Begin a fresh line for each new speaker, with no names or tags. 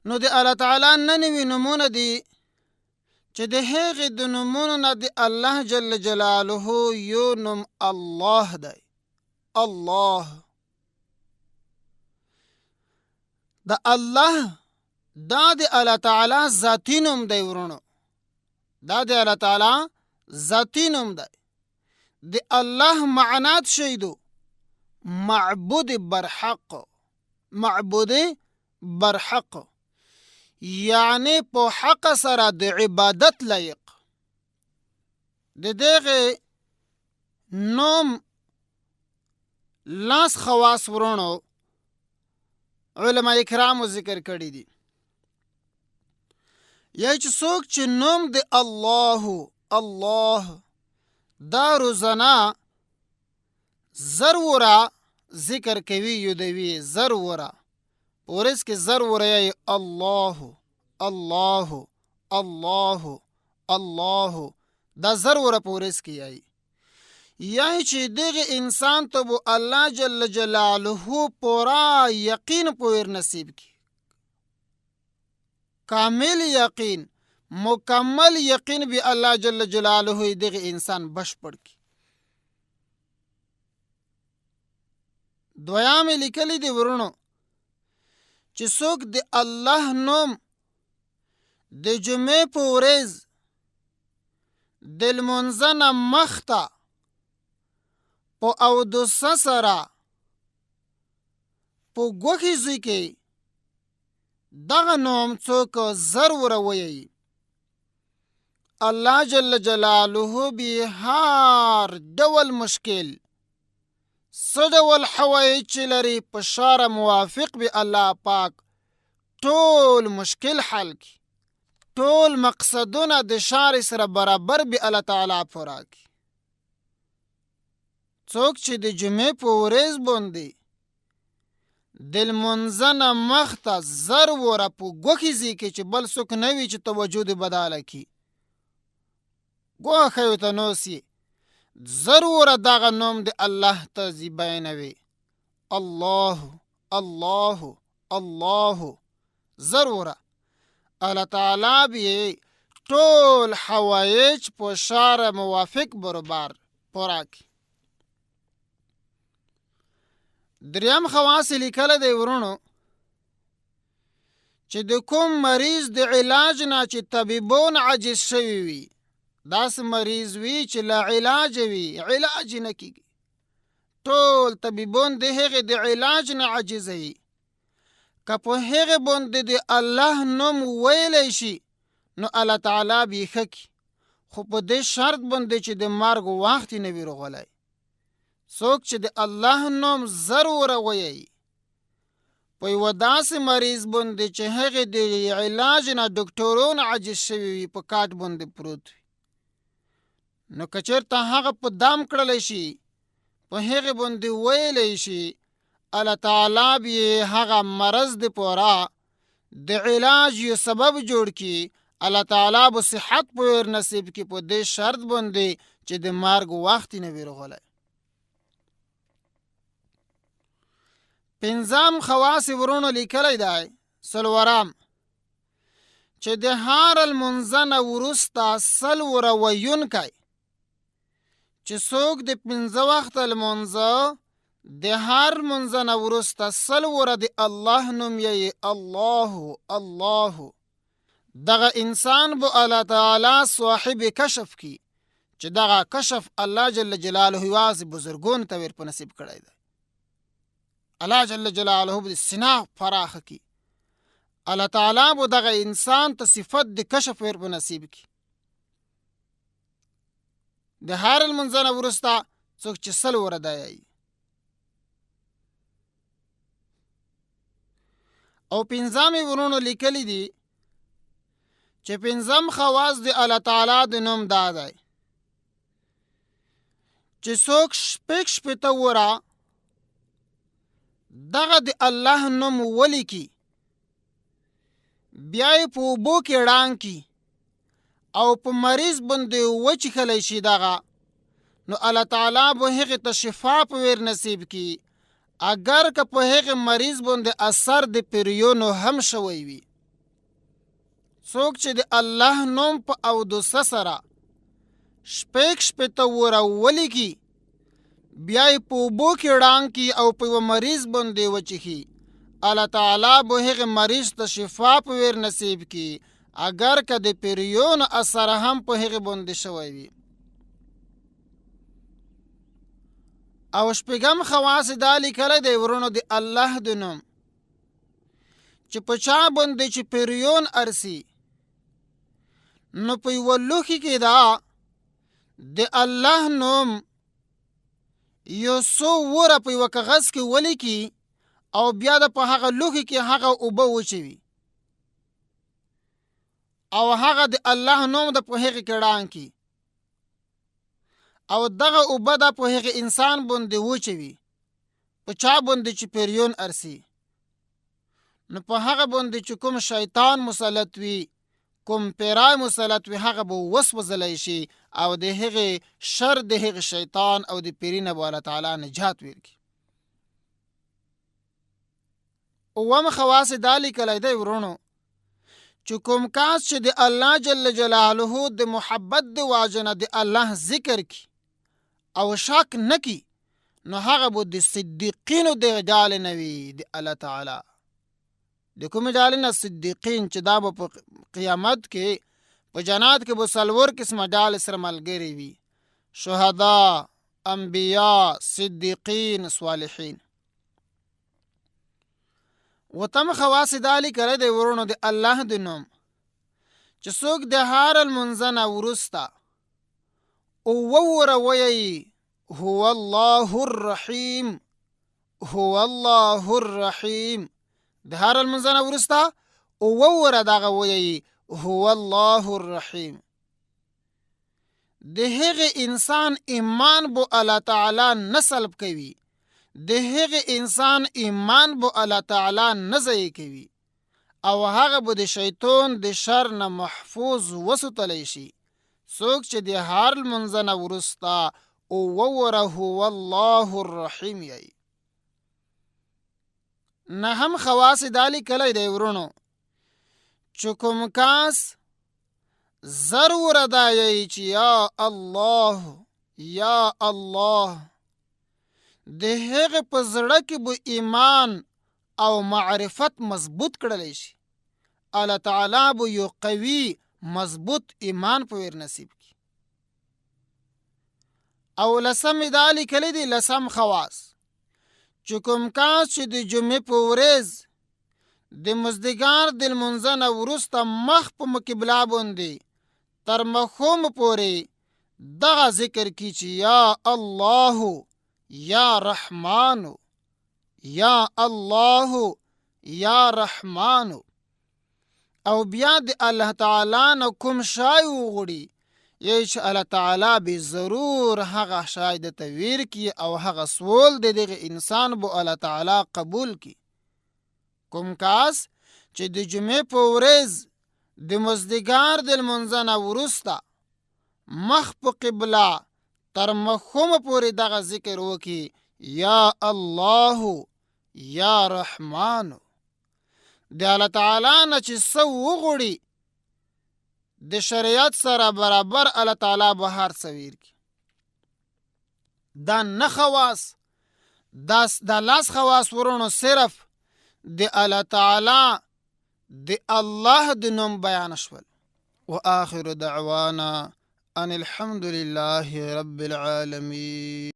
نو د الله تعالی ننوي نومونه دي چې د هغې د نومونو نه د الله جل جلاله یو نوم الله دی. الله د الله دا د الله تعالی ذاتی نوم دی ورونو، دا د الله تعالی ذاتی نوم دی. د الله معنات شیدو معبود برحق، معبود برحق یعنی په حق سره د عبادت لایق. د دغه نوم لاس خواص ورونو علماء کرامو ذکر کړی دي. یا چې څوک چې نوم د الله الله دا روزانه ضروره ذکر کوي یودوي ضروره پورس کې ضروره یې الله الله الله الله دا ضروره پورس کې یې یعنی چې دغه انسان ته بو الله جل جلاله پورا یقین پویر نصیب کی، کامل یقین مکمل یقین بھی اللہ جل جلالہ دغه انسان بشپړ کی. دویام لیکلی دی ورونو چې څوک د الله نوم د جمعې په ورځ د لمونځ نه مخته په اودس سره په ګوښې کې دغه نوم څوک ضروره ویي، الله جل جلاله به هر ډول مشکل څه ډول حوایج چې لري په شاره موافق به الله پاک ټول مشکل حل کی، ټول مقصدونه د شارع سره برابر به الله تعالی پوره کی. څوک چې د جمعې په ورځ باندې د لمونځ نه مخته ضروره په ګوښې ځای کې چې بل څوک نه وي چې توجه دې بداله کي، ګوښه ورته نوسي، ضروره دغه نوم د الله ته ځي بیانوي الله الله الله ضروره. الله تعالی به ټول حوایج په شاره موافق برابر پوره کی. دریم خواص لیکلی دی ورونو چې د کوم مریض د علاج نه چې طبیبون عاجز شوي وي، داسې مریض وي چې لا علاج وي، علاج نه کیږي، ټول طبیبون د هغې د علاج نه عاجز وي، که په هغې باندې د الله نوم ویلی شي نو الله تعالی به یې ښه کي، خو په دې شرط باندې چې د مرګ وخت یې نه وي راغلی. څوک چې د الله نوم ضروره ویي په یوه داسې مریض باندې چې هغې د علاج نه ډاکټرون عاجز شوي وي، په کاټ باندې پروت وي، نو که چېرته هغه په دم کړلی شي، په هغې باندې ویلی شي، الله تعالی به هغه مرض د پوره د علاج یو سبب جوړ کي، الله تعالی به صحت پویر نصیب کی، په دې شرط باندې چې د مرګ وخت یې نه وي راغلی. پنځم خواص ورونو لیکلی دی څلورم چې د هر لمونځ نه وروسته څلوره ویونکی چې څوک د پنځه وخته لمونځه د هر لمونځ نه وروسته څلوره د الله نوم یې الله الله، دغه انسان به الله تعالی صاحب کشف کی چې دغه کشف الله جل جلاله یوازې بزرګون ته ور په نصیب کړی دی. الله جل جلاله به سنا فراخ کی، الله تعالی به دغه انسان ته صفت د کشف ور په نصیب کی. د هر لمونځ نه وروسته څوک چې څلوره دی او پنځم ورونو لیکلی دي چې پنځم خواص د الله تعالی د نوم دا دی چې څوک شپږ شپېته وره دغه د الله نوم ولیکي، بیا یې په اوبو کې ړانګ کی او په مریض باندې وچښلی شي دغه، نو الله تعالی به هغې ته شفا په ویر نصیب کی، اگر که په هغې مریض باندې اثر د پریونو هم شوی وي. څوک چې د الله نوم په اودسه سره شپږ شپېته وره ولیکي، بیا یې په اوبو کې ړانګ کي او په یوه مریض باندې وچیښي، الله تعالی به هغې مریض ته شفا په ویر نصیب کي، اگر که د پیریون اثر هم په هغې باندې شوی وي. او شپږم خواص دا لیکلی دی ورونو د الله د نوم، چې په چا باندې چې پیریون ارسي نو په یوه لوښي کې دا د الله نوم یو څو وره په یوه کاغذ کې ولیکي او بیا د په هغه لوښي کې هغه اوبه وچوي او هغه د الله نوم د په هغې کې ړانګ کي او دغه اوبه د په هغې انسان باندې وچوي، په چا باندې چې پیریون ارسي، نو په هغه باندې چې کوم شیطان مسلط وي، کوم پیرای مسلط وي، هغه به وسوځلی شي او د هغې شر د هغې شیطان او د پیري نه به الله تعالی نجات ورکړي. اووم خواص دا لیکلی دی ورونو چې کوم کس چې د الله جل جلاله د محبت د واجه نه د الله ذکر کی او شک نه کی، نو هغه به د صدیقینو د ډالې نه وي د الله تعالی. د کومې ډالې نه؟ صدیقین، چې دا به په قیامت کې په جنات کې به څلور قسمه ډالې سره ملګري وي: شهدا، انبیا، صدیقین، صالحین. وتم خواص دا لیکلی دی ورونو د الله د نوم چې څوک د هر لمونځ نه وروسته اووه وره ویایي هو الله الرحیم، هو الله الرحیم، د هر لمونځ نه وروسته اووه وره دغه ویایي هو الله الرحیم، د هغې انسان ایمان بو الله تعالی نه سلب کوي، د هغې انسان ایمان بو الله تعالی نه ضایع کوي او هغه به د شیطان د شر نه محفوظ وساتلی شي. څوک چې د هر لمونځ نه وروسته اووه وره هو الله الرحیم یایي. نهم خواص دا لیکلی دی ورونو چې کوم کس زر وره دا یایي چې یا الله یا الله، د هغې په زړه کې به ایمان او معرفت مضبوط کړلی شي، الله تعالی به یو قوي مضبوط ایمان په ویر نصیب کی. او لسم دا لیکلی دی، لسم خواص چې کوم کس چې د جمعې په ورځ د مازدیګر د لمونځ نه وروسته مخ په مقبله باندې تر ماښام پورې دغه ذکر کی چې یا الله یا رحمان، یا الله یا رحمان، او بیا د الله تعالی نه کوم شای وغواړي، یعنې چې الله تعالی به ضرور هغه شای د تویر کی او هغه سوال د دغه انسان به الله تعالی قبول کی. کوم کس چې د جمعې په ورځ د مازدیګر د لمونځ نه وروسته مخ په قبله تر ماښام پورې دغه ذکر وکړي یا الله یا رحمان، د الله تعالی نه چې څه وغواړي د شریعت سره برابر الله تعالی به هر څه ورکړي. دا نه خواص، دا لاس خواص ورونو صرف د الله تعالی د الله د نوم بیان شول. وآخر دعوانا ان الحمد لله رب العالمين.